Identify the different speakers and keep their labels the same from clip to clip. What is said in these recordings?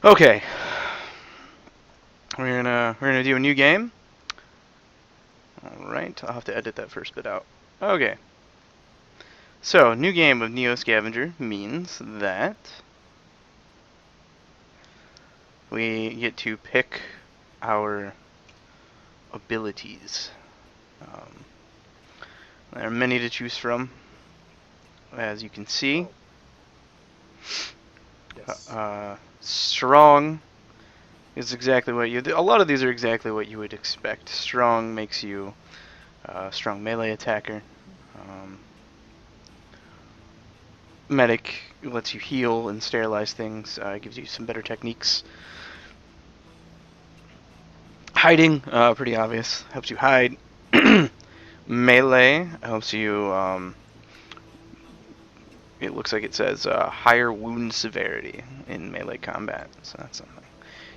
Speaker 1: Okay, we're gonna do a new game. All right, I'll have to edit that first bit out. Okay, so new game of Neo Scavenger means that we get to pick our abilities. Um, there are many to choose from, as you can see.
Speaker 2: Oh, yes.
Speaker 1: Strong is exactly what you. A lot of these are exactly what you would expect. Strong makes you a strong melee attacker. Um, Medic lets you heal and sterilize things. Gives you some better techniques. Hiding, pretty obvious. Helps you hide. Melee helps you. It looks like it says higher wound severity in melee combat, so that's something.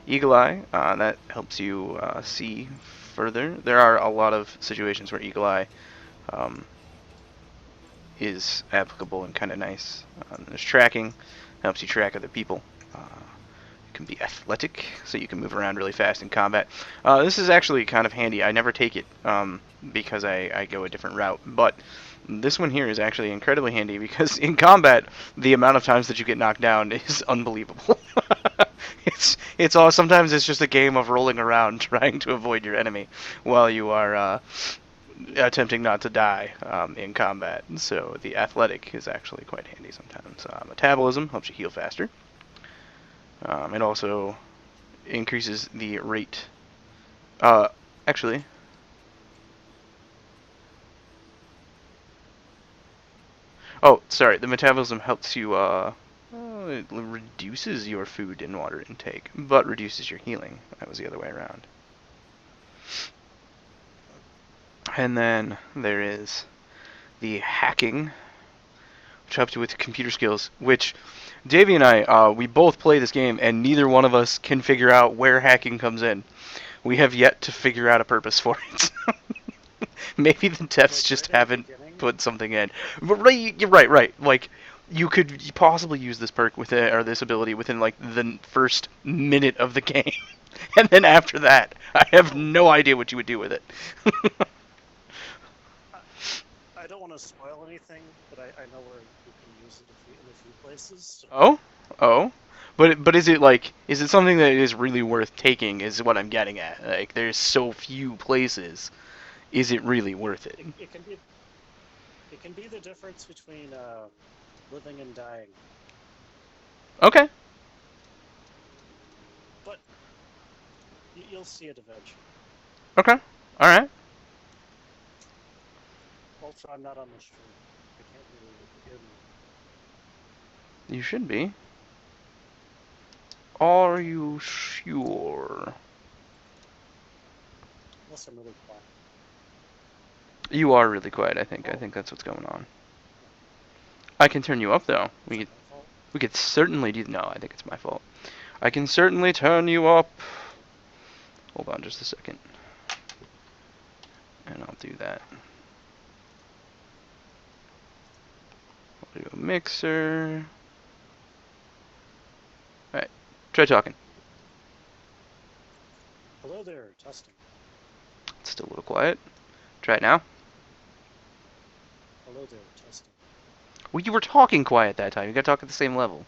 Speaker 1: Eagle Eye, that helps you see further. There are a lot of situations where Eagle Eye um, is applicable and kind of nice. There's tracking, helps you track other people. It can be athletic, so you can move around really fast in combat. This is actually kind of handy. I never take it because I go a different route, but this one here is actually incredibly handy because in combat, the amount of times that you get knocked down is unbelievable. It's all sometimes it's just a game of rolling around trying to avoid your enemy while you are attempting not to die in combat. So the athletic is actually quite handy sometimes. Metabolism helps you heal faster. It also increases the rate. Uh, actually, oh, sorry. The metabolism helps you. It reduces your food and water intake, but reduces your healing. That was the other way around. And then there is the hacking, which helps you with computer skills. Which Davey and I, we both play this game, and neither one of us can figure out where hacking comes in. We have yet to figure out a purpose for it. Maybe the devs
Speaker 2: Like
Speaker 1: just
Speaker 2: right in the
Speaker 1: haven't
Speaker 2: beginning.
Speaker 1: put something in. But right, you're right, right. Like you could possibly use this perk with it, or this ability within like the first minute of the game, and then after that, I have
Speaker 2: Oh,
Speaker 1: no idea what you would do with it.
Speaker 2: I, I don't want to spoil anything, but I know where you can use it in a few places. So.
Speaker 1: Oh, oh, but is it like is it something that is really worth taking? Is what I'm getting at. Like there's so few places. Is it really worth it?
Speaker 2: It can be the difference between living and dying.
Speaker 1: Okay,
Speaker 2: But you'll see it eventually.
Speaker 1: okay, all right.
Speaker 2: Also, I'm not on the stream. I can't really hear me
Speaker 1: You should be. Are you sure?
Speaker 2: unless I'm really quiet.
Speaker 1: You are really quiet. I think. I
Speaker 2: Oh,
Speaker 1: think that's what's going on.
Speaker 2: no.
Speaker 1: I can turn you up though.
Speaker 2: Is it my fault?
Speaker 1: We could certainly do. No, I think it's my fault. I can certainly turn you up. Hold on just a second, and I'll do that. I'll do a mixer. All right, try talking.
Speaker 2: Hello there, testing.
Speaker 1: It's still a little quiet. Try it now.
Speaker 2: Hello there, testing.
Speaker 1: Well, you were talking quiet that time. You gotta talk at the same level.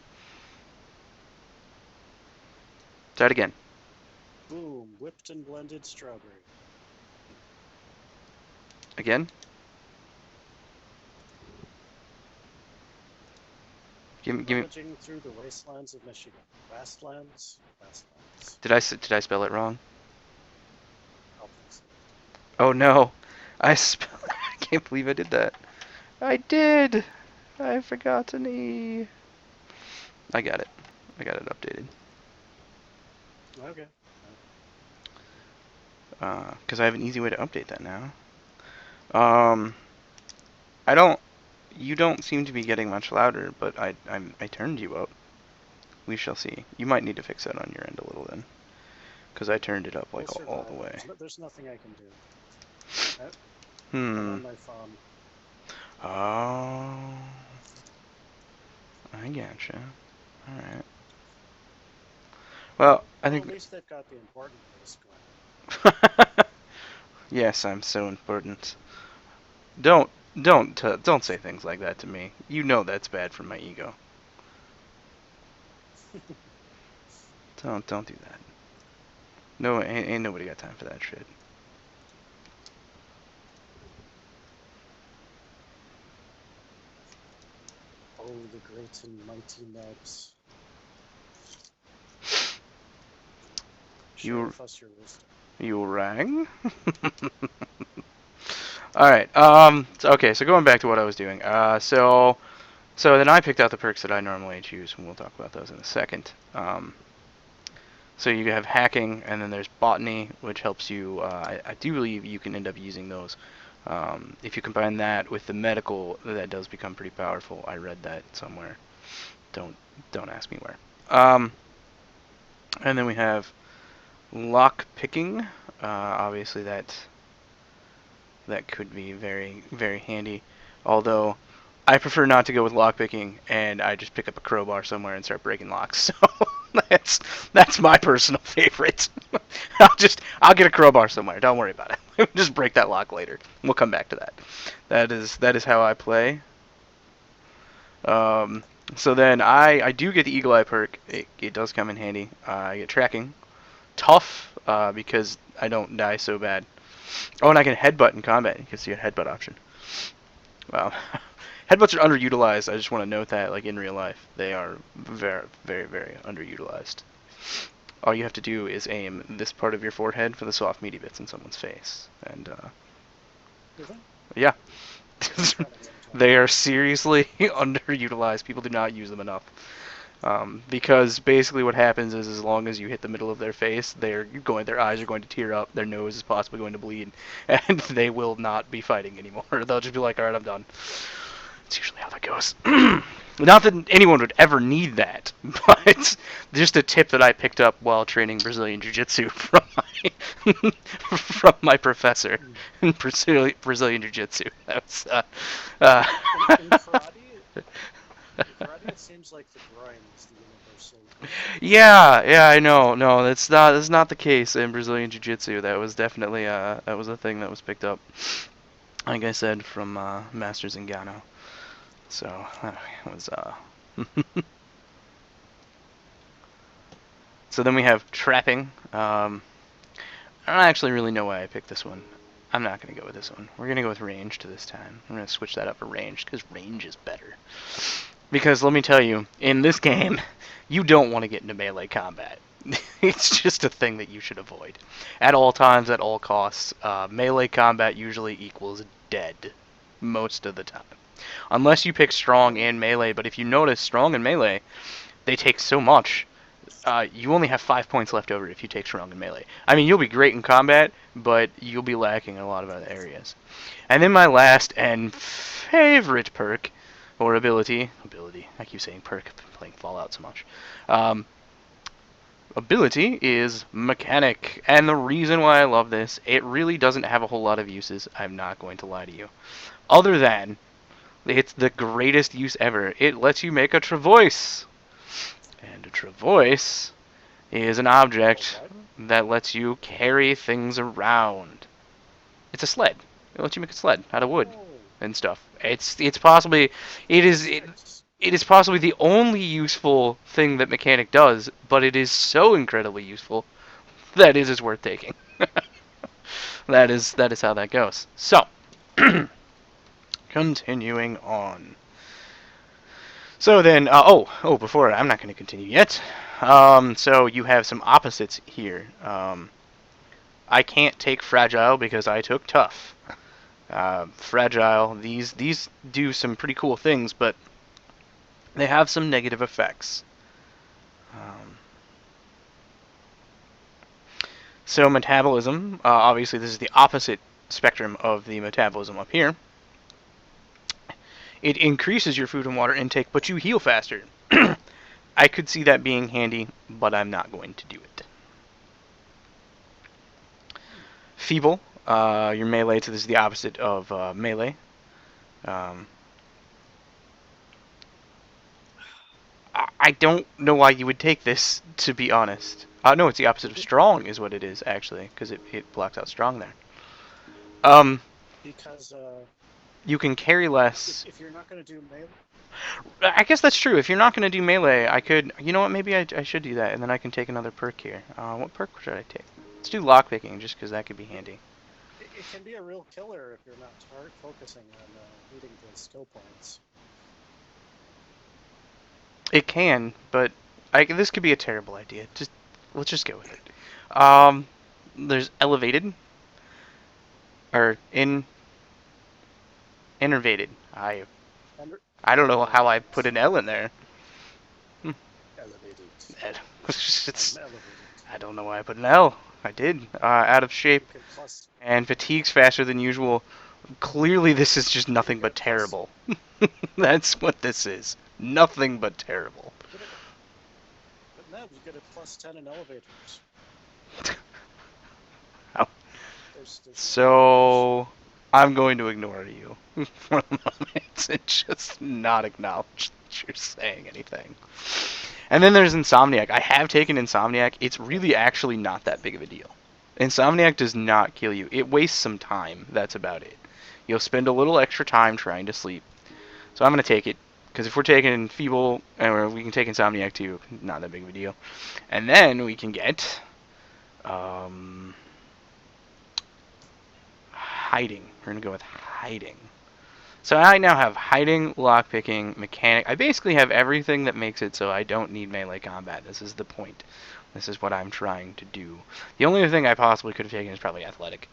Speaker 1: Try it again.
Speaker 2: Boom, whipped and blended strawberry.
Speaker 1: Again. Give me.
Speaker 2: Rummaging through the wastelands of Michigan. Wastelands? Wastelands.
Speaker 1: Did I spell it wrong?
Speaker 2: I don't think so.
Speaker 1: Oh no, I I can't believe I did that. I did. I forgot an E. I got it. I got it updated.
Speaker 2: Okay.
Speaker 1: Because I have an easy way to update that now. Um, I don't. You don't seem to be getting much louder, but I turned you up. We shall see. You might need to fix that on your end a little then, because I turned it up
Speaker 2: We'll
Speaker 1: like all the
Speaker 2: survive.
Speaker 1: way.
Speaker 2: There's nothing I can do. I, I'm
Speaker 1: Hmm.
Speaker 2: on my phone.
Speaker 1: Oh, I gotcha. All right. Well, I
Speaker 2: Well, at
Speaker 1: think.
Speaker 2: least they've got the important voice going.
Speaker 1: Yes, I'm so important. Don't say things like that to me. You know that's bad for my ego. Don't do that. No, ain't nobody got time for that shit.
Speaker 2: Oh, the great and mighty Nebs. Share
Speaker 1: You
Speaker 2: with us your wisdom.
Speaker 1: you rang. All right. Okay. So going back to what I was doing. So then I picked out the perks that I normally choose, and we'll talk about those in a second. So you have hacking, and then there's botany, which helps you. I do believe you can end up using those. If you combine that with the medical, that does become pretty powerful. I read that somewhere. Don't don't ask me where. And then we have lock picking. Obviously that could be very very handy. Although I prefer not to go with lock picking, and I just pick up a crowbar somewhere and start breaking locks. So that's my personal favorite. I'll get a crowbar somewhere. Don't worry about it. Just break that lock later. We'll come back to that. That is how I play. Um, so then I do get the eagle eye perk. It does come in handy. I get tracking, tough because I don't die so bad. Oh, and I can headbutt in combat. You can see a headbutt option. Wow. Headbutts are underutilized. I just want to note that, like in real life, they are very, very, very underutilized. All you have to do is aim this part of your forehead for the soft, meaty bits in someone's face, and
Speaker 2: Do they?
Speaker 1: yeah,
Speaker 2: I'll try that sometime.
Speaker 1: they are seriously underutilized. People do not use them enough. Because basically what happens is, as long as you hit the middle of their face, their eyes are going to tear up, their nose is possibly going to bleed, and they will not be fighting anymore. They'll just be like, all right, I'm done. That's usually how that goes. Not that anyone would ever need that, but just a tip that I picked up while training Brazilian Jiu-Jitsu from my from my professor
Speaker 2: Hmm.
Speaker 1: in Brazilian Jiu-Jitsu. That's
Speaker 2: Yeah,
Speaker 1: uh,
Speaker 2: in karate, it seems like the groin is the universal go-to.
Speaker 1: yeah, I know. No, that's not the case in Brazilian Jiu-Jitsu. That was definitely that was a thing that was picked up, like I said, from Masters in Gano. So it was So then we have trapping. I don't actually really know why I picked this one. I'm not going to go with this one. We're going to go with ranged this time. I'm going to switch that up for ranged because range is better. Because let me tell you, in this game, you don't want to get into melee combat. It's just a thing that you should avoid. At all times, at all costs, melee combat usually equals dead most of the time. Unless you pick strong and melee, but if you notice, strong and melee, they take so much. You only have 5 points left over if you take strong and melee. I mean, you'll be great in combat, but you'll be lacking in a lot of other areas. And then my last and favorite perk, or ability, I keep saying perk, I've been playing Fallout so much. Um, ability is mechanic, and the reason why I love this, it really doesn't have a whole lot of uses, I'm not going to lie to you. Other than, it's the greatest use ever. It lets you make a travois. And a travois is an
Speaker 2: Oh,
Speaker 1: object
Speaker 2: what?
Speaker 1: that lets you carry things around. It's a sled. It lets you make a sled out of wood
Speaker 2: Oh,
Speaker 1: and stuff. It's possibly it is
Speaker 2: that's
Speaker 1: it,
Speaker 2: nice.
Speaker 1: it is possibly the only useful thing that mechanic does, but it is so incredibly useful that it is worth taking. That is how that goes. So, continuing on. So then, before I'm not going to continue yet. So you have some opposites here. I can't take fragile because I took tough. Fragile. These do some pretty cool things, but they have some negative effects. Um, so metabolism. Obviously, this is the opposite spectrum of the metabolism up here. It increases your food and water intake, but you heal faster. I could see that being handy, but I'm not going to do it.
Speaker 2: Hmm.
Speaker 1: Feeble. Your melee. So this is the opposite of melee. Um, I don't know why you would take this, to be honest. No, it's the opposite of strong, is what it is, actually, because it blocks out strong there. Um,
Speaker 2: Because
Speaker 1: you can carry less.
Speaker 2: if you're not going to do melee,
Speaker 1: I guess that's true. If you're not going to do melee, I could. You know what? Maybe I should do that, and then I can take another perk here. What perk should I take? Let's do lockpicking, just because that could be handy.
Speaker 2: it can be a real killer if you're not focusing on needing the skill points.
Speaker 1: It can, but this could be a terrible idea. Let's just go with it. There's elevated or innervated.
Speaker 2: Under,
Speaker 1: I don't know how I
Speaker 2: Enervated.
Speaker 1: put an L in there.
Speaker 2: Elevated.
Speaker 1: It's,
Speaker 2: I'm elevated.
Speaker 1: I don't know why I put an L. I did. Out of shape
Speaker 2: You could plus.
Speaker 1: and fatigues faster than usual. Clearly, this is just
Speaker 2: You
Speaker 1: nothing
Speaker 2: get
Speaker 1: but
Speaker 2: a plus.
Speaker 1: terrible. That's what this is. Nothing but terrible.
Speaker 2: But no, you get a +10 in elevators.
Speaker 1: Oh.
Speaker 2: There's
Speaker 1: So, I'm going to ignore you for a moment and just not acknowledge that you're saying anything. And then there's Insomniac. I have taken Insomniac. It's really actually not that big of a deal. Insomniac does not kill you. It wastes some time. That's about it. You'll spend a little extra time trying to sleep. So I'm going to take it. Because if we're taking Feeble, and we can take Insomniac too, not that big of a deal. And then we can get hiding. We're going to go with hiding. So I now have hiding, lockpicking, mechanic. I basically have everything that makes it so I don't need melee combat. This is the point. This is what I'm trying to do. The only other thing I possibly could have taken is probably athletic,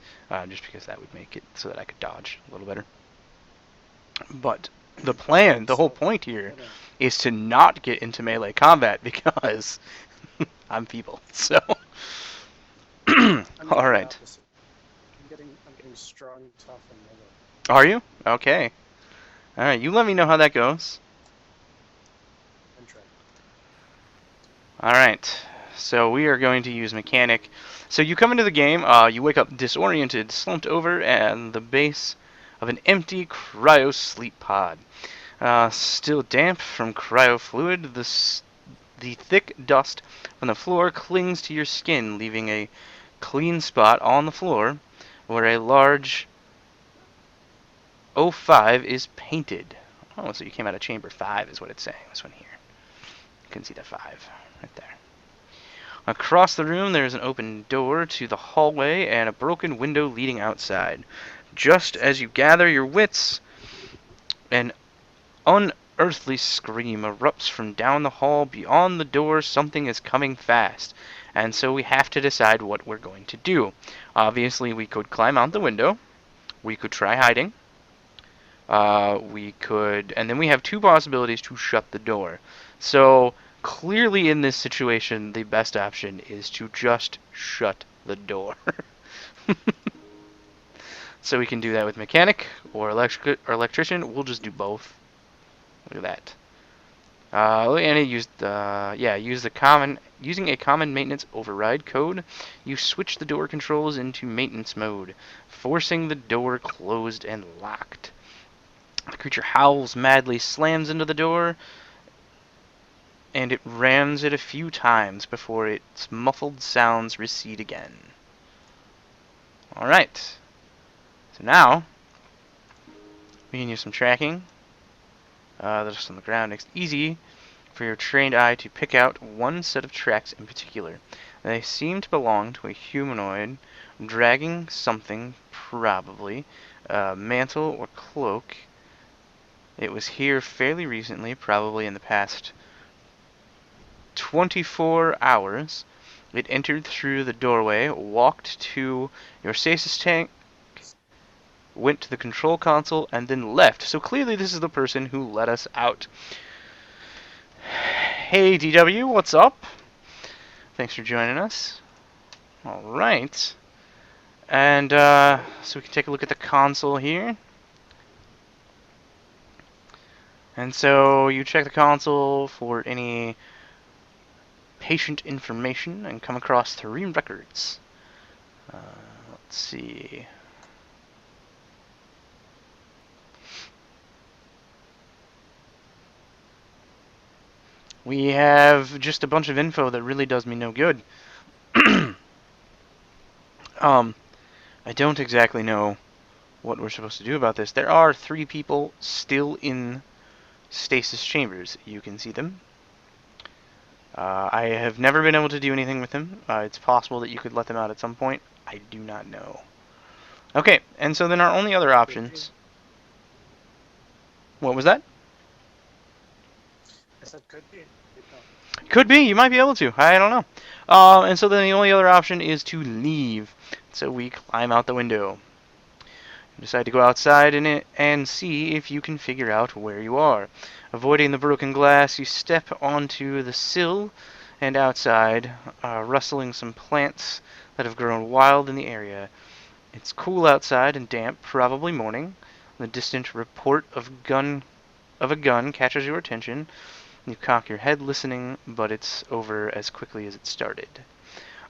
Speaker 1: just because that would make it so that I could dodge a little better. But the plan, the whole point here, is to not get into melee combat because I'm feeble. So, all right.
Speaker 2: I'm getting strong, tough, and melee.
Speaker 1: Are you? Okay. All right. You let me know how that goes.
Speaker 2: I'm trying.
Speaker 1: All right. So we are going to use mechanic. So you come into the game, you wake up disoriented, slumped over at the base of an empty cryo sleep pod. Still damp from cryo fluid, the thick dust from the floor clings to your skin, leaving a clean spot on the floor where a large O5 is painted. Oh, so you came out of chamber 5 is what it's saying, this one here. You can see the 5 right there. Across the room, there is an open door to the hallway and a broken window leading outside. Just as you gather your wits, an unearthly scream erupts from down the hall. Beyond the door, something is coming fast. And so we have to decide what we're going to do. Obviously, we could climb out the window. We could try hiding. And then we have two possibilities to shut the door. So, clearly in this situation, the best option is to just shut the door. So we can do that with mechanic or electrician. We'll just do both. Look at that. And it used using a common maintenance override code. You switch the door controls into maintenance mode, forcing the door closed and locked. The creature howls madly, slams into the door, and it rams it a few times before its muffled sounds recede again. Alright. So now, we can use some tracking. Just on the ground. It's easy for your trained eye to pick out one set of tracks in particular. They seem to belong to a humanoid dragging something, probably a mantle or cloak. It was here fairly recently, probably in the past 24 hours. It entered through the doorway, walked to your stasis tank, went to the control console, and then left. So clearly this is the person who let us out. Hey DW, what's up? Thanks for joining us. Alright. And so we can take a look at the console here. And so you check the console for any patient information and come across 3 records. Let's see. We have just a bunch of info that really does me no good. um, I don't exactly know what we're supposed to do about this. There are 3 people still in stasis chambers. You can see them. I have never been able to do anything with them. It's possible that you could let them out at some point. I do not know. Okay, and so then our only other
Speaker 2: Could be.
Speaker 1: options. What was that?
Speaker 2: I said could be. You'd know.
Speaker 1: Could be. You might be able to. I don't know. And so then the only other option is to leave. So we climb out the window. Decide to go outside in it and see if you can figure out where you are. Avoiding the broken glass, you step onto the sill and outside, rustling some plants that have grown wild in the area. It's cool outside and damp, probably morning. The distant report of a gun catches your attention. You cock your head listening, but it's over as quickly as it started.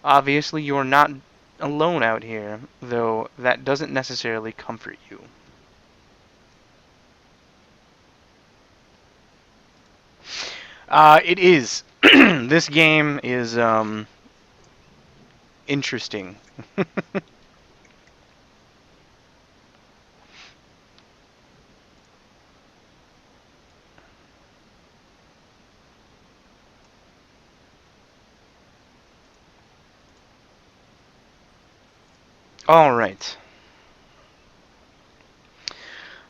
Speaker 1: Obviously, you're not alone out here, though that doesn't necessarily comfort you. It is. This game is interesting. All right.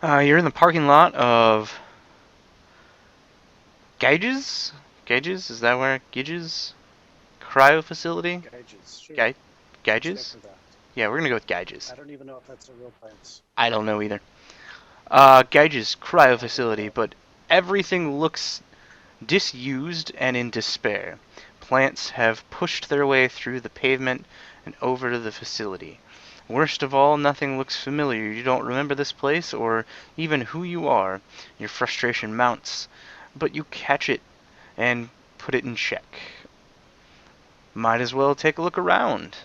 Speaker 1: You're in the parking lot of Gauges? Gauges? Is that where Gauges? Cryo facility?
Speaker 2: Gauges, sure.
Speaker 1: Ga-
Speaker 2: Let's go
Speaker 1: Gauges?
Speaker 2: for that.
Speaker 1: Yeah, we're gonna go with Gauges.
Speaker 2: I don't even know if that's a real place.
Speaker 1: I don't know either. Gauges cryo facility, but everything looks disused and in despair. Plants have pushed their way through the pavement and over to the facility. Worst of all, nothing looks familiar. You don't remember this place or even who you are. Your frustration mounts, but you catch it and put it in check. Might as well take a look around.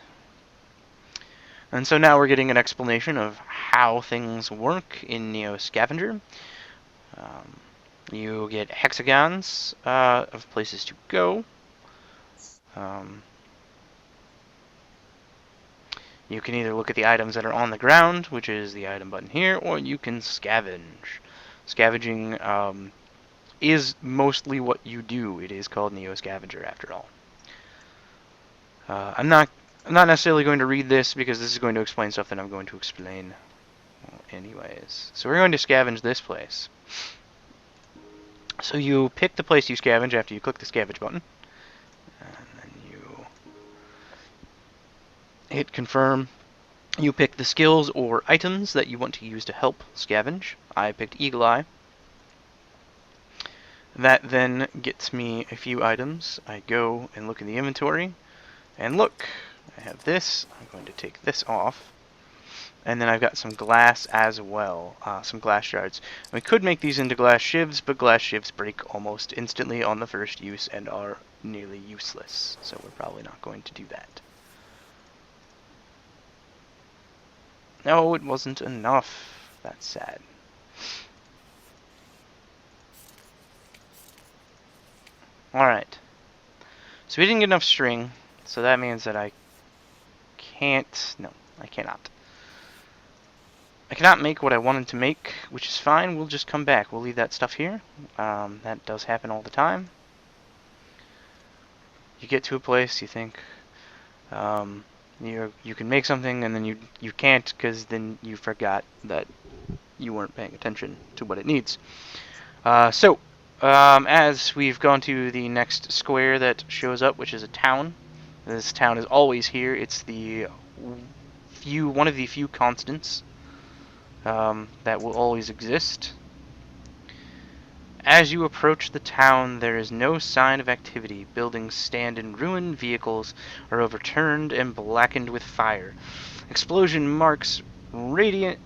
Speaker 1: And so now we're getting an explanation of how things work in Neo Scavenger. Um, you get hexagons of places to go. Um, you can either look at the items that are on the ground, which is the item button here, or you can scavenge. Scavenging is mostly what you do. It is called Neo Scavenger after all. I'm not necessarily going to read this because this is going to explain stuff that I'm going to explain anyways. So we're going to scavenge this place. So you pick the place you scavenge after you click the scavenge button. And then you hit confirm. You pick the skills or items that you want to use to help scavenge. I picked Eagle Eye. That then gets me a few items. I go and look in the inventory. And look, I have this. I'm going to take this off. And then I've got some glass as well, some glass shards. We could make these into glass shivs, but glass shivs break almost instantly on the first use and are nearly useless. So we're probably not going to do that. No, it wasn't enough. That's sad. Alright. So we didn't get enough string, so that means that I can't... No, I cannot. I cannot make what I wanted to make, which is fine. We'll just come back. We'll leave that stuff here. That does happen all the time. You get to a place, you think you can make something, and then you can't because then you forgot that you weren't paying attention to what it needs. As we've gone to the next square that shows up, which is a town. This town is always here. It's the one of the few constants that will always exist. As you approach the town, there is no sign of activity. Buildings stand in ruin, vehicles are overturned and blackened with fire. Explosion marks radiant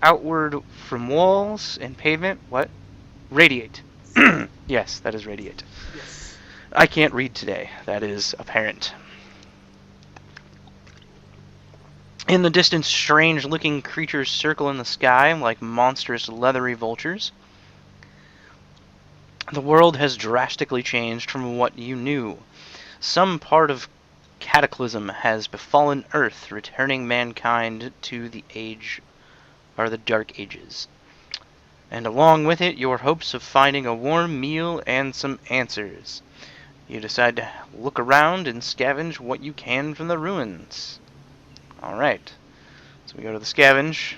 Speaker 1: outward from walls and pavement. What? Radiate. Yes, that is radiate.
Speaker 2: Yes.
Speaker 1: I can't read today. That is apparent. In the distance, strange-looking creatures circle in the sky like monstrous leathery vultures. The world has drastically changed from what you knew. Some part of cataclysm has befallen Earth, returning mankind to the age or the Dark Ages. And along with it, your hopes of finding a warm meal and some answers. You decide to look around and scavenge what you can from the ruins. Alright, so we go to the scavenge.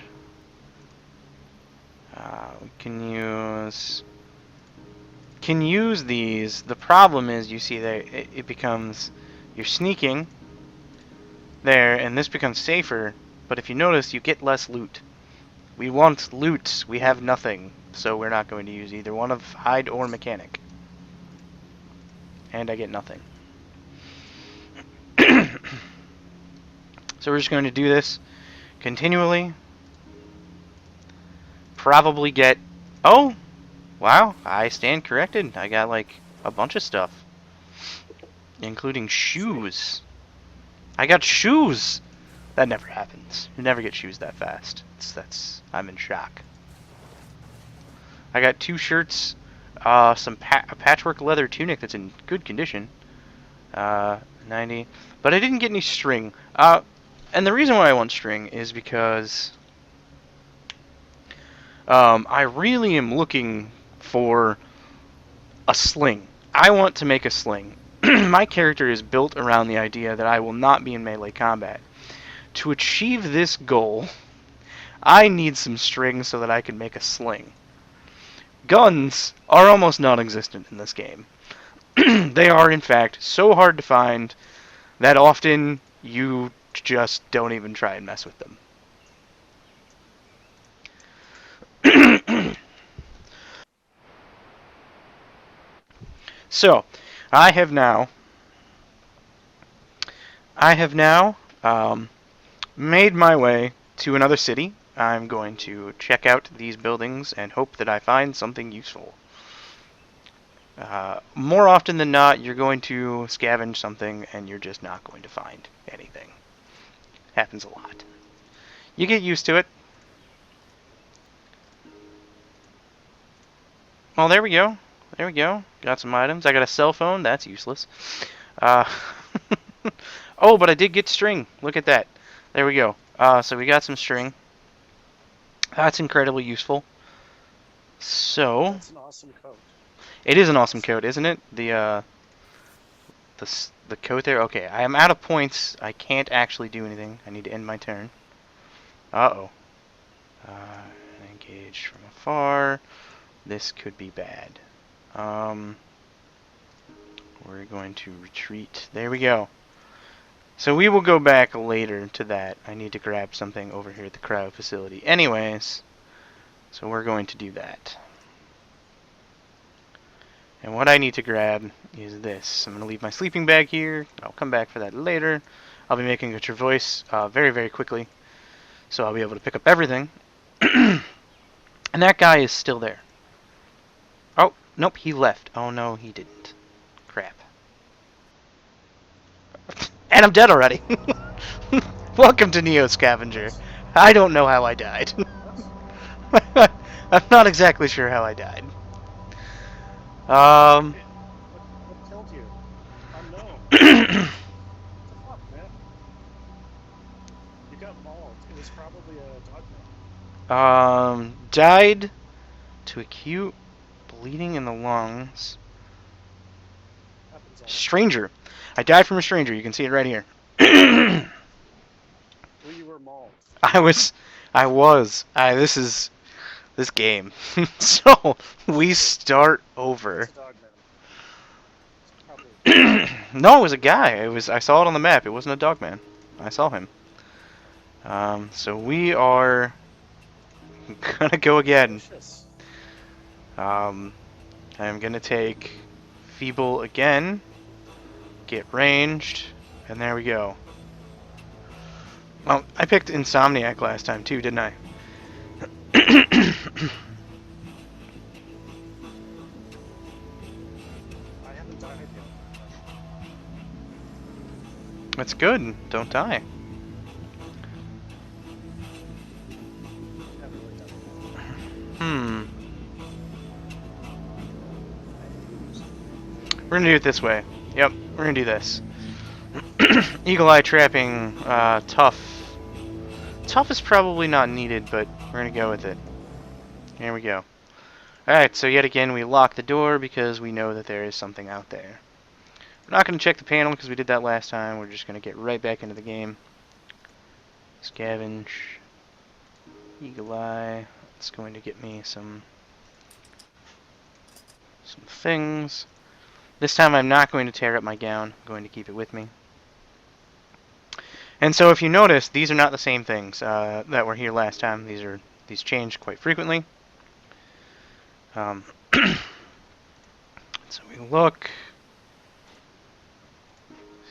Speaker 1: We can use these. The problem is, you see, that it becomes, you're sneaking there, and this becomes safer. But if you notice, you get less loot. We want loot. We have nothing, so we're not going to use either one of hide or mechanic. And I get nothing. So we're just going to do this continually. Probably get... Oh! Wow, I stand corrected. I got, like, a bunch of stuff. Including shoes. I got shoes! That never happens. You never get shoes that fast. I'm in shock. I got 2 shirts, a patchwork leather tunic that's in good condition. 90. But I didn't get any string. And the reason why I want string is because I really am looking for a sling. I want to make a sling. My character is built around the idea that I will not be in melee combat. To achieve this goal, I need some string so that I can make a sling. Guns are almost non-existent in this game. They are, in fact, so hard to find that often you just don't even try and mess with them. So, I have now made my way to another city. I'm going to check out these buildings and hope that I find something useful. More often than not, you're going to scavenge something and you're just not going to find anything. Happens a lot. You get used to it. Well, there we go. There we go. Got some items. I got a cell phone. That's useless. Oh, but I did get string. Look at that. There we go. So we got some string. That's incredibly useful. So
Speaker 2: That's an awesome coat.
Speaker 1: it is an awesome coat, isn't it? The coat there. Okay, I am out of points. I can't actually do anything. I need to end my turn. Uh-oh. Engage from afar. This could be bad. We're going to retreat. There we go. So we will go back later to that. I need to grab something over here at the cryo facility. Anyways, so we're going to do that. And what I need to grab is this. I'm going to leave my sleeping bag here. I'll come back for that later. I'll be making a traverse very, very quickly. So I'll be able to pick up everything. And that guy is still there. Oh, nope, he left. Oh, no, he didn't. Crap. And I'm dead already. Welcome to Neo Scavenger. I don't know how I died. I'm not exactly sure how I died.
Speaker 2: What killed you? Unknown. What the fuck, man? You got mauled. It was probably a dogman.
Speaker 1: Died to acute bleeding in the lungs.
Speaker 2: Happens all
Speaker 1: Stranger. I died from a stranger. You can see it right here.
Speaker 2: Well, you were mauled.
Speaker 1: I was. This is this game. So we start over.
Speaker 2: It's a dogman. It's probably
Speaker 1: No, it was a guy. I saw it on the map. It wasn't a dogman. I saw him. So we are gonna go again.
Speaker 2: delicious.
Speaker 1: I'm gonna take feeble again. Get ranged, and there we go. Well, I picked Insomniac last time too, didn't I?
Speaker 2: I haven't died yet.
Speaker 1: That's good. Don't die.
Speaker 2: Haven't really done it.
Speaker 1: Hmm.
Speaker 2: I
Speaker 1: gonna do it this way. Yep, we're gonna do this. Eagle eye trapping, tough. Tough is probably not needed, but we're gonna go with it. Here we go. Alright, so yet again we lock the door because we know that there is something out there. We're not gonna check the panel because we did that last time. We're just gonna get right back into the game. Scavenge. Eagle eye. It's going to get me some things. This time I'm not going to tear up my gown. I'm going to keep it with me. And so if you notice, these are not the same things that were here last time. These change quite frequently. So we look,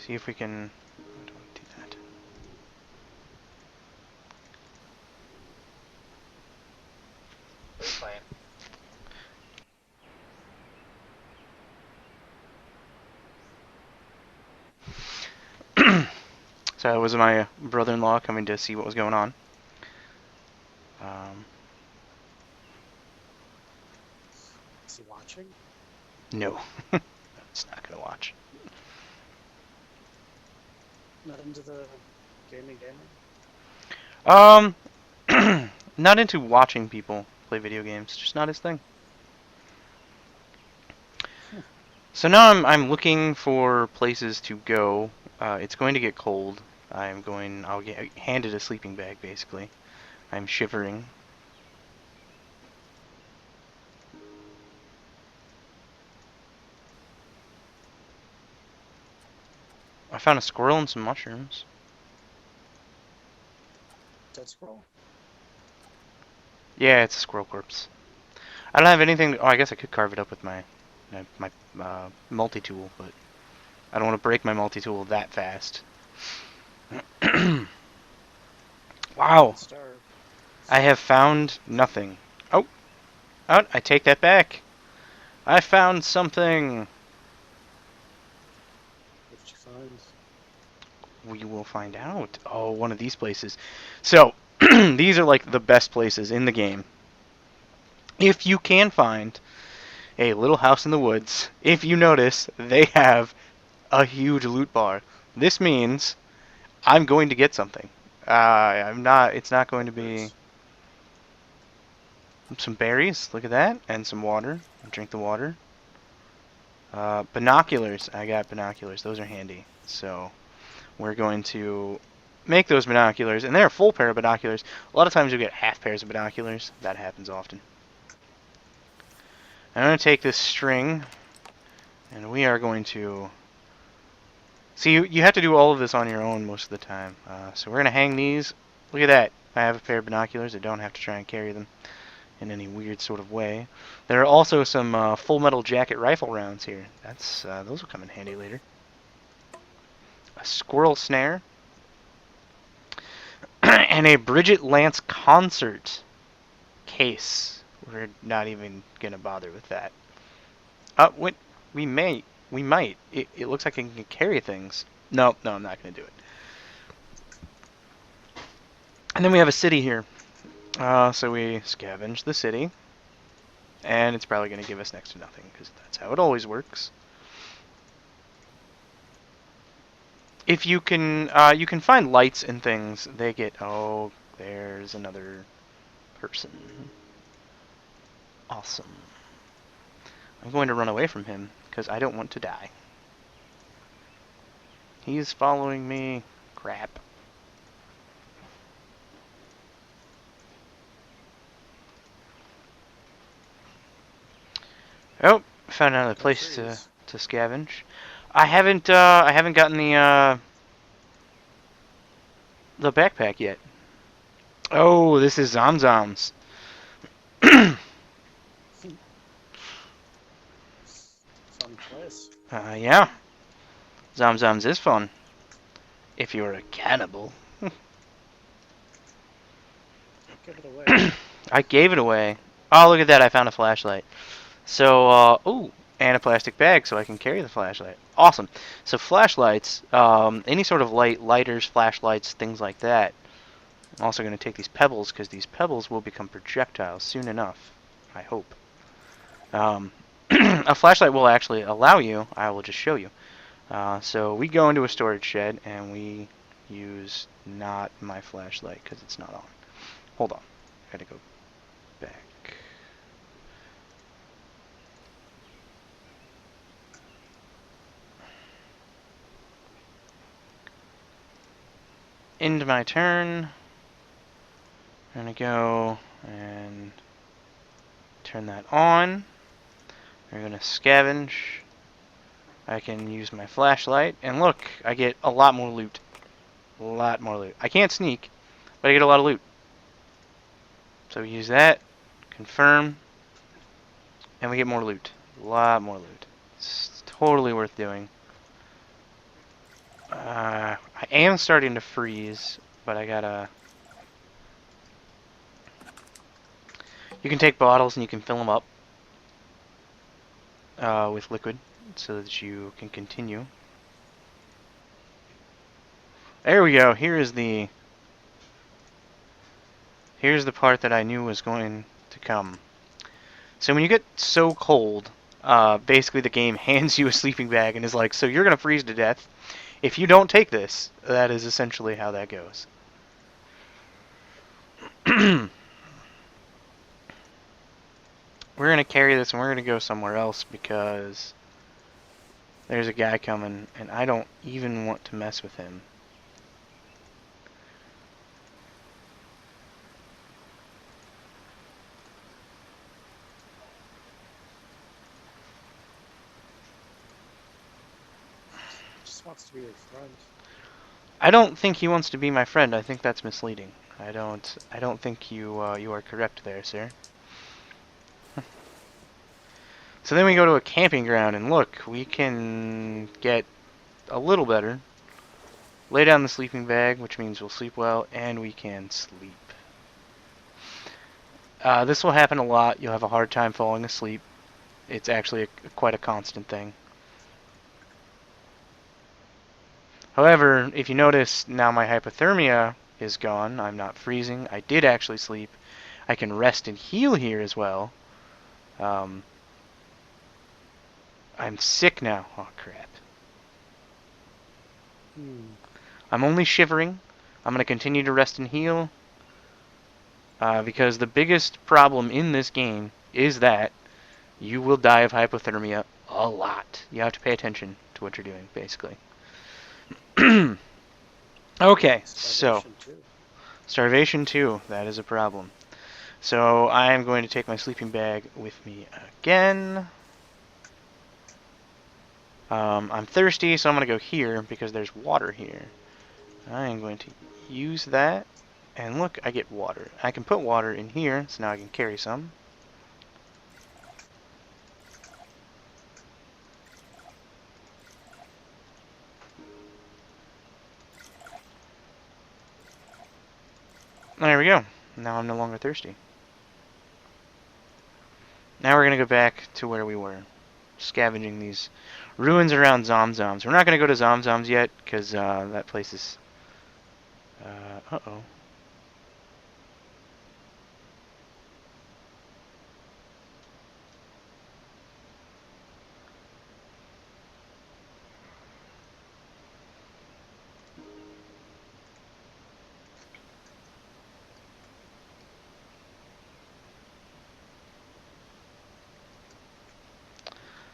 Speaker 1: see if we can. I don't want to do that.
Speaker 3: Fine.
Speaker 1: So it was my brother-in-law coming to see what was going on.
Speaker 2: Is he watching?
Speaker 1: No, it's not gonna watch.
Speaker 2: Not into the gaming.
Speaker 1: Not into watching people play video games. Just not his thing. So now I'm looking for places to go. It's going to get cold. I'll get handed a sleeping bag basically. I'm shivering. I found a squirrel and some mushrooms.
Speaker 2: Dead squirrel?
Speaker 1: Yeah, it's a squirrel corpse. I don't have anything. Oh, I guess I could carve it up with my multi-tool, but I don't want to break my multi-tool that fast. Wow,
Speaker 2: Star.
Speaker 1: I have found nothing. Oh, I take that back. I found something.
Speaker 2: What did you find?
Speaker 1: We will find out. Oh, one of these places. So, these are like the best places in the game. If you can find a little house in the woods, if you notice, they have a huge loot bar. This means I'm going to get something. I'm not. It's not going to be some berries. Look at that, and some water. Drink the water. Binoculars. I got binoculars. Those are handy. So we're going to make those binoculars, and they're a full pair of binoculars. A lot of times you get half pairs of binoculars. That happens often. I'm going to take this string, and we are going to... See, you have to do all of this on your own most of the time. So we're going to hang these. Look at that. I have a pair of binoculars. I don't have to try and carry them in any weird sort of way. There are also some full metal jacket rifle rounds here. Those will come in handy later. A squirrel snare. And a Bridget Lance concert case. We're not even going to bother with that. We might. It looks like I can carry things. No, I'm not going to do it. And then we have a city here. So we scavenge the city. And it's probably going to give us next to nothing, because that's how it always works. If you can find lights and things, they get... Oh, there's another person. Awesome. I'm going to run away from him, because I don't want to die. He's following me. Crap. Oh, found another place to scavenge. I haven't gotten the backpack yet. Oh, this is Zamzam's.
Speaker 2: Fun place.
Speaker 1: Yeah. Zamzam's is fun. If you're a cannibal.
Speaker 2: Give it away.
Speaker 1: I gave it away. Oh, look at that. I found a flashlight. So, ooh, and a plastic bag so I can carry the flashlight. Awesome. So flashlights, any sort of light, lighters, flashlights, things like that. I'm also going to take these pebbles because these pebbles will become projectiles soon enough. I hope. a flashlight will actually allow you. I will just show you. So we go into a storage shed and we use not my flashlight because it's not on. Hold on. Gotta go back. End my turn. I'm gonna go and turn that on. We're gonna scavenge. I can use my flashlight, and look, I get a lot more loot. A lot more loot. I can't sneak, but I get a lot of loot. So we use that, confirm, and we get more loot. A lot more loot. It's totally worth doing. I am starting to freeze, but I gotta... You can take bottles and you can fill them up with liquid so that you can continue. There we go. Here's the part that I knew was going to come. So when you get so cold, basically the game hands you a sleeping bag and is like, so you're gonna freeze to death. If you don't take this, that is essentially how that goes. We're gonna carry this and we're gonna go somewhere else because there's a guy coming and I don't even want to mess with him.
Speaker 2: Just wants to be your friend.
Speaker 1: I don't think he wants to be my friend. I think that's misleading. I don't think you are correct there, sir. So then we go to a camping ground, and look, we can get a little better. Lay down the sleeping bag, which means we'll sleep well, and we can sleep. This will happen a lot. You'll have a hard time falling asleep. It's actually quite a constant thing. However, if you notice, now my hypothermia is gone. I'm not freezing. I did actually sleep. I can rest and heal here as well. I'm sick now. Oh, crap. I'm only shivering. I'm going to continue to rest and heal. Because the biggest problem in this game is that you will die of hypothermia a lot. You have to pay attention to what you're doing, basically. Okay, so
Speaker 2: Starvation too.
Speaker 1: starvation too, that is a problem. So I am going to take my sleeping bag with me again. I'm thirsty, so I'm going to go here because there's water here. I am going to use that, and look, I get water. I can put water in here, so now I can carry some. There we go. Now I'm no longer thirsty. Now we're going to go back to where we were, scavenging these ruins around Zomzoms. We're not going to go to Zomzoms yet, because that place is... uh-oh.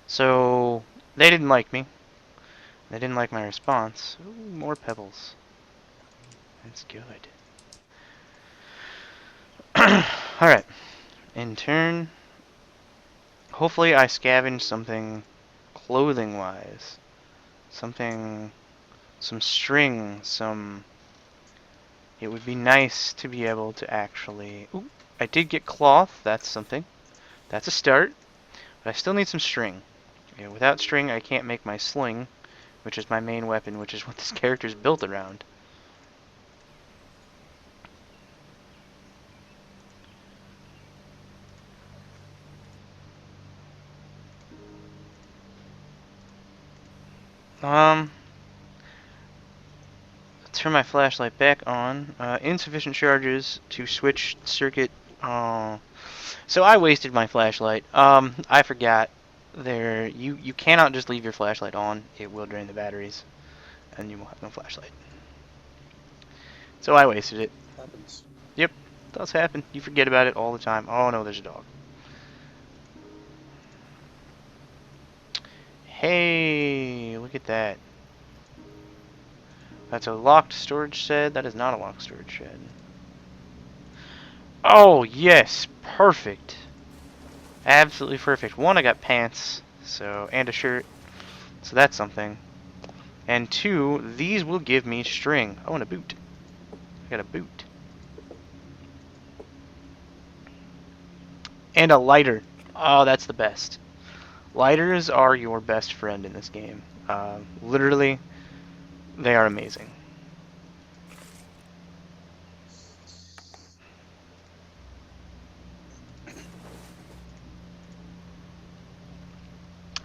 Speaker 1: So, they didn't like me. They didn't like my response. Ooh, more pebbles. That's good. Alright. In turn, hopefully I scavenge something clothing-wise. Something... some string, some... It would be nice to be able to actually... Ooh, I did get cloth. That's something. That's a start. But I still need some string. Yeah, without string, I can't make my sling, which is my main weapon, which is what this character is built around. Turn my flashlight back on. Insufficient charges to switch circuit. Oh. So I wasted my flashlight. I forgot. You cannot just leave your flashlight on. It will drain the batteries, and you will have no flashlight. So I wasted it.
Speaker 2: Happens.
Speaker 1: Yep, does happen. You forget about it all the time. Oh no, there's a dog. Hey, look at that. That's a locked storage shed. That is not a locked storage shed. Oh, yes, perfect. Absolutely perfect. One, I got pants, so and a shirt, so that's something. And two, these will give me string. Oh, and a boot. I got a boot. And a lighter. Oh, that's the best. Lighters are your best friend in this game. Literally, they are amazing.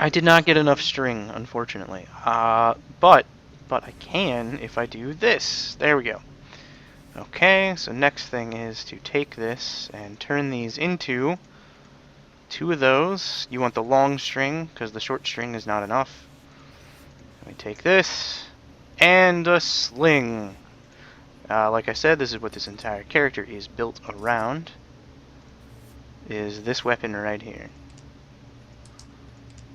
Speaker 1: I did not get enough string, unfortunately. But I can if I do this. There we go. Okay, so next thing is to take this and turn these into two of those. You want the long string because the short string is not enough. Let me take this and a sling. Like I said, this is what this entire character is built around. Is this weapon right here.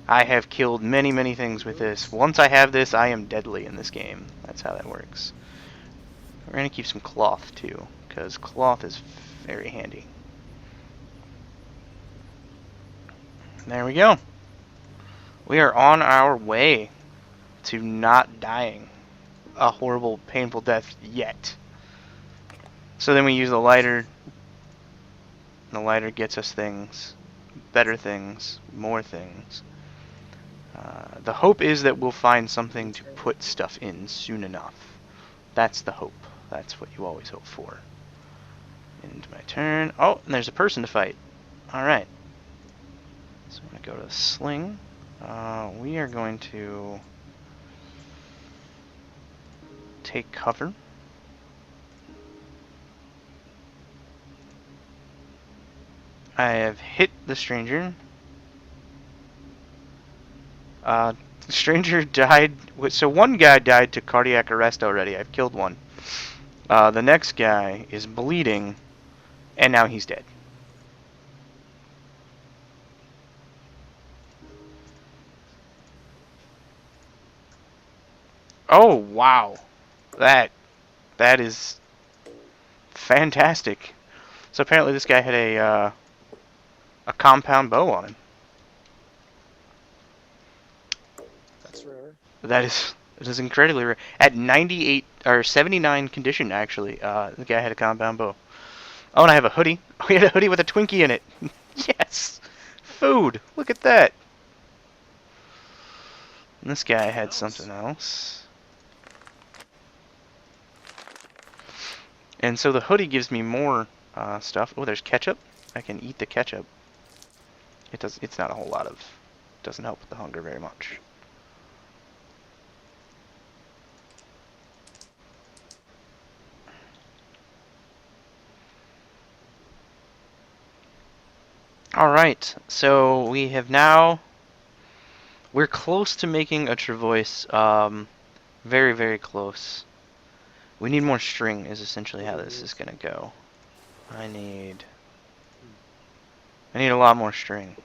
Speaker 1: I have killed many, many things with this. Once I have this, I am deadly in this game. That's how that works. We're going to keep some cloth, too, because cloth is very handy. There we go. We are on our way to not dying a horrible, painful death yet. So then we use the lighter. And the lighter gets us things, better things, more things. The hope is that we'll find something to put stuff in soon enough. That's the hope. That's what you always hope for. End my turn. Oh, and there's a person to fight. Alright. So I'm going to go to sling. We are going to take cover. I have hit the stranger. The stranger died. So one guy died to cardiac arrest already. I've killed one. The next guy is bleeding, and now he's dead. Oh wow, that is fantastic. So apparently this guy had a compound bow on him.
Speaker 2: That's rare.
Speaker 1: That is incredibly rare. At 98 or 79 condition, actually, the guy had a compound bow. Oh, and I have a hoodie. Oh, he had a hoodie with a Twinkie in it. Yes, food. Look at that. And this guy had something else. And so the hoodie gives me more stuff. Oh, there's ketchup. I can eat the ketchup. It's not a whole lot of. Doesn't help with the hunger very much. Alright, so we have now... We're close to making a Travois. Very, very close. We need more string is essentially how this is going to go. I need a lot more string.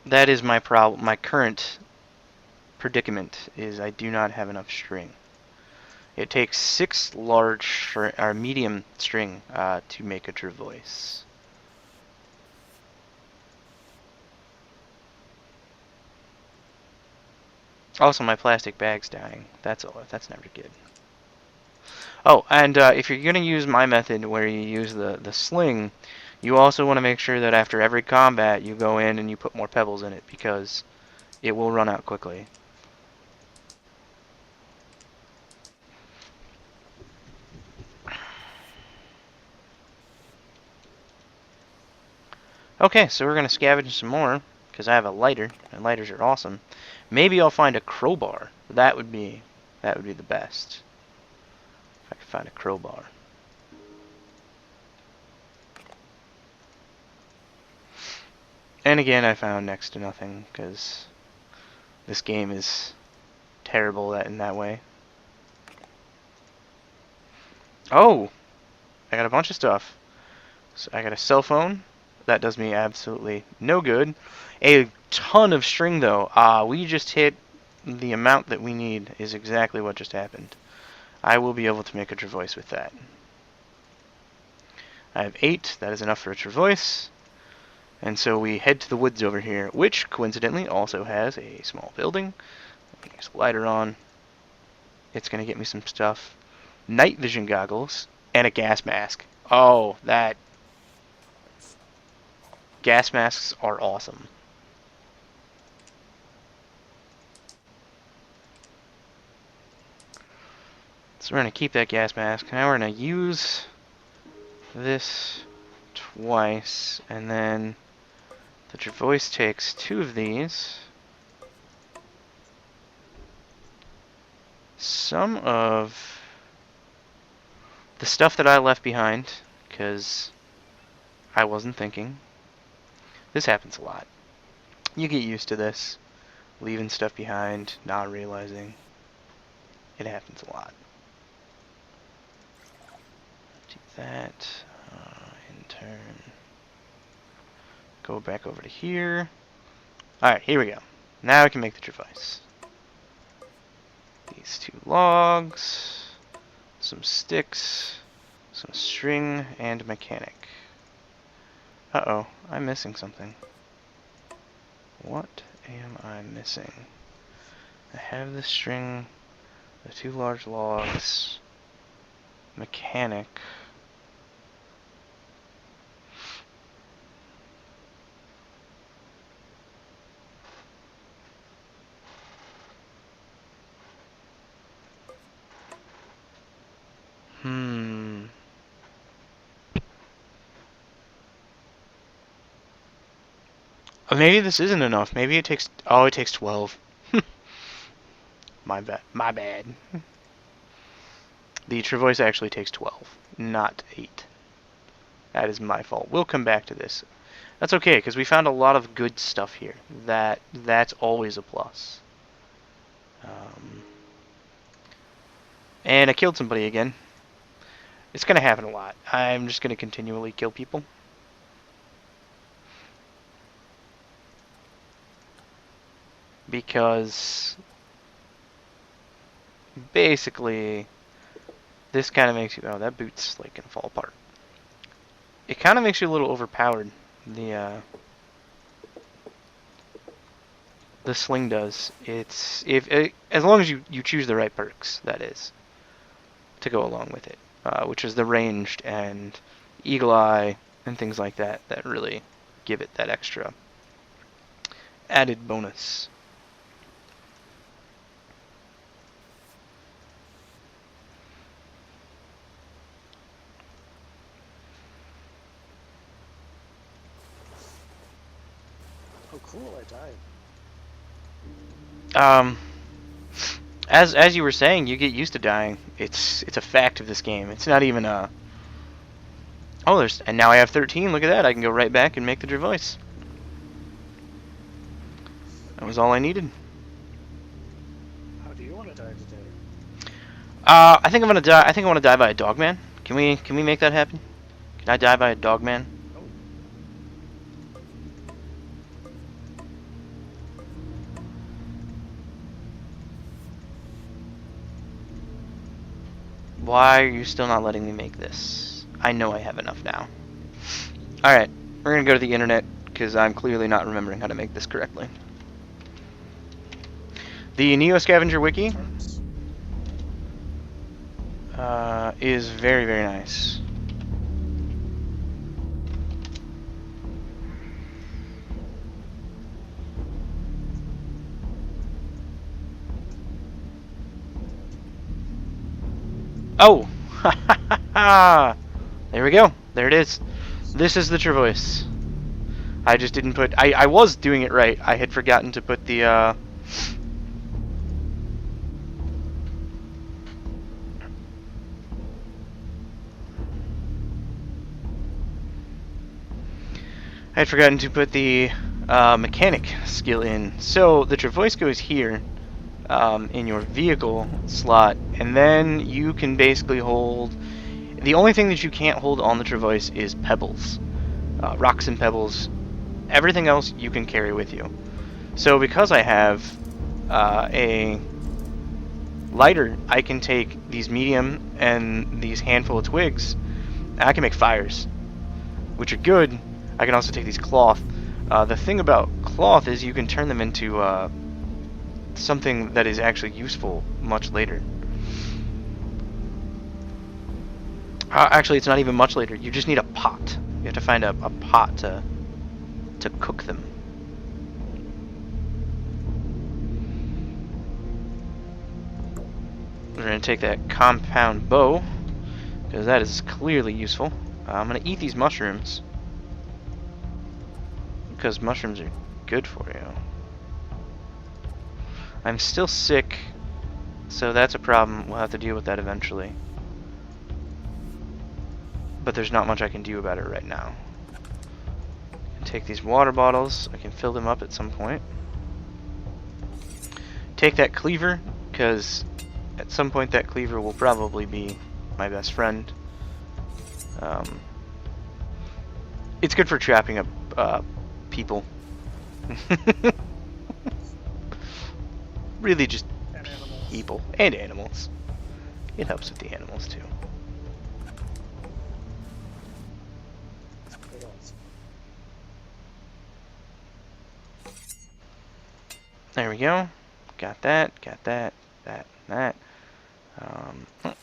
Speaker 1: That is my problem. My current predicament is I do not have enough string. It takes 6 large or medium string to make a Travois. Also, my plastic bag's dying. That's never good. Oh, and if you're going to use my method where you use the sling, you also want to make sure that after every combat you go in and you put more pebbles in it because it will run out quickly. Okay, so we're going to scavenge some more because I have a lighter, and lighters are awesome. Maybe I'll find a crowbar. That would be the best. If I could find a crowbar. And again, I found next to nothing, because this game is terrible in that way. Oh! I got a bunch of stuff. So I got a cell phone. That does me absolutely no good. A ton of string, though. We just hit the amount that we need is exactly what just happened. I will be able to make a Travois with that. I have 8. That is enough for a Travois. And so we head to the woods over here, which coincidentally also has a small building. There's a lighter on. It's going to get me some stuff. Night vision goggles and a gas mask. Oh, that gas masks are awesome. So we're going to keep that gas mask. Now we're going to use this twice, and then the Travois takes 2 of these. Some of the stuff that I left behind, because I wasn't thinking. This happens a lot. You get used to this. Leaving stuff behind, not realizing. It happens a lot. Do that. In turn. Go back over to here. Alright, here we go. Now I can make the Travois. These 2 logs, some sticks, some string, and mechanic. Uh-oh, I'm missing something. What am I missing? I have the string, the 2 large logs, mechanic. Maybe this isn't enough. Maybe it takes... Oh, it takes 12. My bad. My bad. The Travois actually takes 12, not 8. That is my fault. We'll come back to this. That's okay, because we found a lot of good stuff here. That's always a plus. And I killed somebody again. It's going to happen a lot. I'm just going to continually kill people. Because basically this kind of makes you... Oh, that boot's like going to fall apart. It kind of makes you a little overpowered. The sling does. It's as long as you choose the right perks, that is, to go along with it, which is the ranged and eagle eye and things like that that really give it that extra added bonus.
Speaker 2: Oh, cool! I died.
Speaker 1: As you were saying, you get used to dying. It's a fact of this game. It's not even a... Oh, and now I have 13. Look at that. I can go right back and make the Travois. That was all I needed.
Speaker 2: How do you want to die today?
Speaker 1: I think I'm gonna die. I think I want to die by a dogman. Can we make that happen? Can I die by a dogman?
Speaker 2: Oh.
Speaker 1: Why are you still not letting me make this? I know I have enough now. Alright, we're gonna go to the internet, because I'm clearly not remembering how to make this correctly. The Neo Scavenger wiki is very, very nice. Oh! There we go. There it is. This is the Travois. I just didn't put... I was doing it right. I had forgotten to put the... I had forgotten to put the Mechanic skill in. So the Travois goes here in your vehicle slot, and then you can basically hold. The only thing that you can't hold on the Travois is pebbles, rocks and pebbles. Everything else you can carry with you. So because I have a lighter, I can take these medium and these handful of twigs, and I can make fires, which are good. I can also take these cloth. The thing about cloth is you can turn them into something that is actually useful much later. Actually, it's not even much later. You just need a pot. You have to find a pot to cook them. We're going to take that compound bow, because that is clearly useful. I'm going to eat these mushrooms, because mushrooms are good for you. I'm still sick, so that's a problem. We'll have to deal with that eventually. But there's not much I can do about it right now. I can take these water bottles. I can fill them up at some point. Take that cleaver, because at some point that cleaver will probably be my best friend. It's good for trapping up people. Really just
Speaker 2: And animals.
Speaker 1: people and animals. It helps with the animals too.
Speaker 2: What else?
Speaker 1: There we go. Got that, that, that.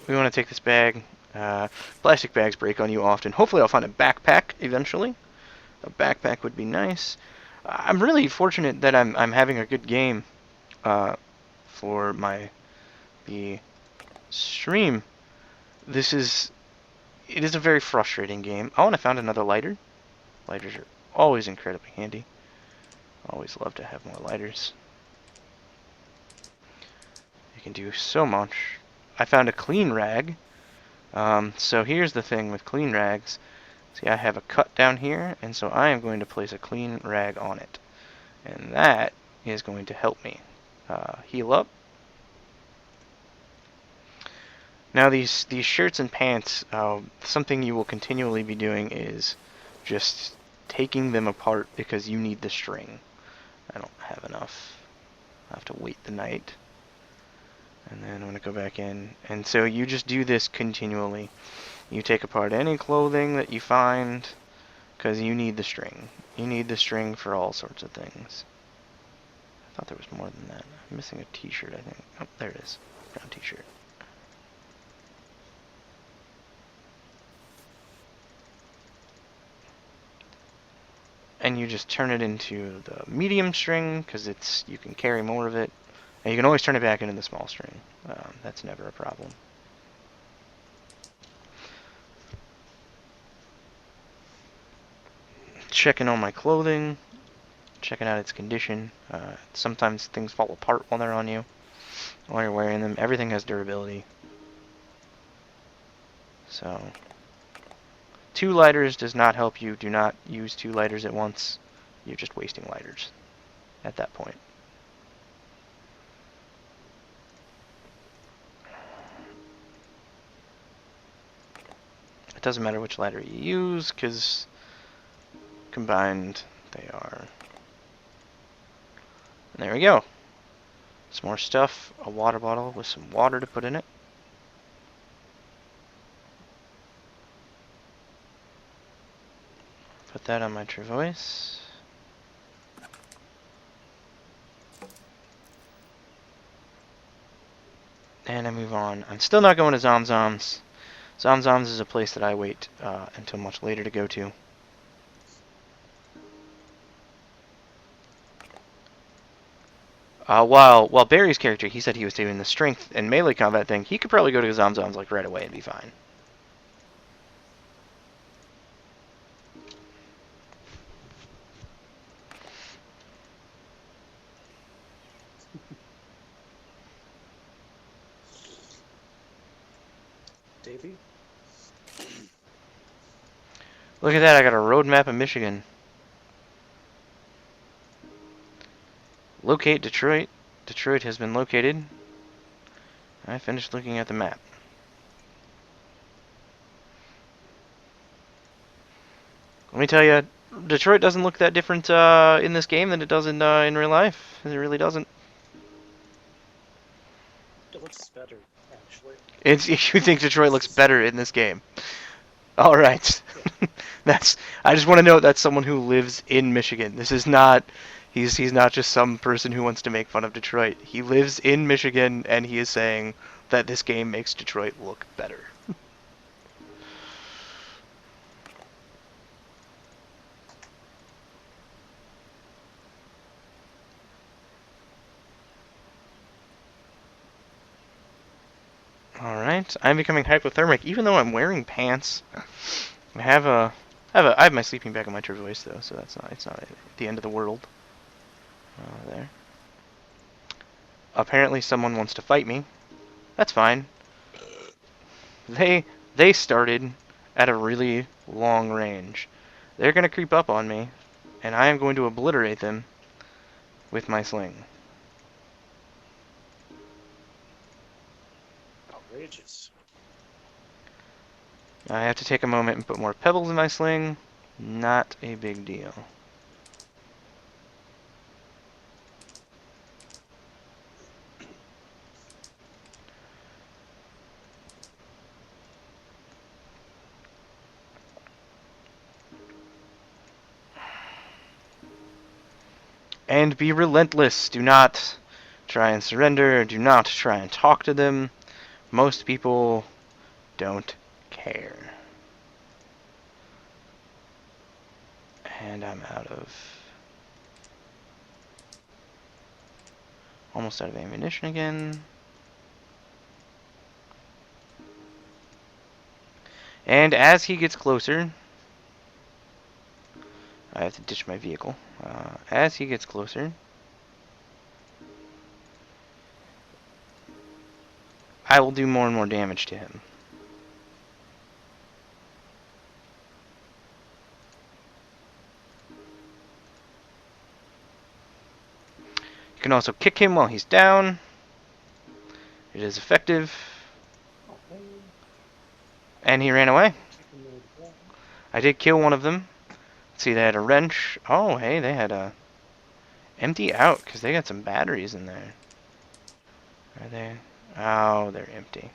Speaker 1: We want to take this bag. Plastic bags break on you often. Hopefully I'll find a backpack eventually. A backpack would be nice. I'm really fortunate that I'm having a good game for the stream. It is a very frustrating game. Oh, and I found another lighter. Lighters are always incredibly handy. Always love to have more lighters. You can do so much. I found a clean rag. So here's the thing with clean rags. See, I have a cut down here, and so I am going to place a clean rag on it. And that is going to help me heal up. Now these shirts and pants, something you will continually be doing is just taking them apart because you need the string. I don't have enough. I have to wait the night. And then I'm going to go back in. And so you just do this continually. You take apart any clothing that you find because you need the string. You need the string for all sorts of things. I thought there was more than that. I'm missing a t-shirt, I think. Oh, there it is. Brown t-shirt. And you just turn it into the medium string because you can carry more of it. And you can always turn it back into the small string. That's never a problem. Checking on my clothing, checking out its condition. Sometimes things fall apart while they're on you, while you're wearing them. Everything has durability. So, 2 lighters does not help you. Do not use 2 lighters at once. You're just wasting lighters at that point. It doesn't matter which lighter you use, because combined they are. And there we go. Some more stuff. A water bottle with some water to put in it. Put that on my Travois. And I move on. I'm still not going to Zomzoms. Zomzoms is a place that I wait until much later to go to. While Barry's character, he said he was doing the strength and melee combat thing, he could probably go to Zomzoms like right away and be fine.
Speaker 2: Davey?
Speaker 1: Look at that, I got a road map of Michigan. Locate Detroit. Detroit has been located. I finished looking at the map. Let me tell you, Detroit doesn't look that different in this game than it does in real life. It really doesn't.
Speaker 2: It looks better, actually.
Speaker 1: It's you think Detroit
Speaker 2: It's
Speaker 1: looks
Speaker 2: just,
Speaker 1: better in this game. All right.
Speaker 2: yeah.
Speaker 1: That's. I just want to note that's someone who lives in Michigan. This is not. He's not just some person who wants to make fun of Detroit. He lives in Michigan, and he is saying that this game makes Detroit look better. All right. I'm becoming hypothermic, even though I'm wearing pants. I have my sleeping bag on my voice though, so that's not. It's not the end of the world. There. Apparently, someone wants to fight me. That's fine. They they started at a really long range. They're gonna creep up on me, and I am going to obliterate them with my sling.
Speaker 2: Outrageous.
Speaker 1: I have to take a moment and put more pebbles in my sling. Not a big deal. And be relentless. Do not try and surrender. Do not try and talk to them. Most people don't care. And I'm almost out of ammunition again. And as he gets closer, I have to ditch my vehicle. As he gets closer, I will do more and more damage to him. You can also kick him while he's down. It is effective.
Speaker 2: Okay.
Speaker 1: And he ran away.
Speaker 2: Kicking me again.
Speaker 1: I did kill one of them. Let's see, they had a wrench. Oh, hey, they had a empty out because they got some batteries in there. Are they? Oh, they're empty.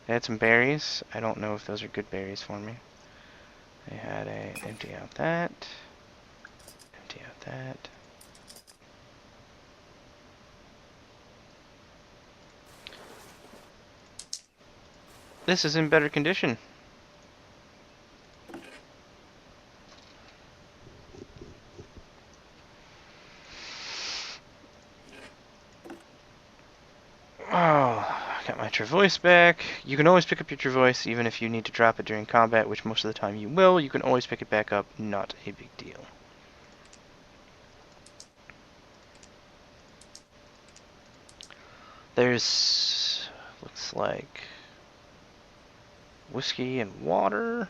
Speaker 1: They had some berries. I don't know if those are good berries for me. They had a empty out that. Empty out that. This is in better condition. Oh, got my Travois back. You can always pick up your Travois even if you need to drop it during combat, which most of the time you will. You can always pick it back up. Not a big deal. There's, looks like, whiskey and water.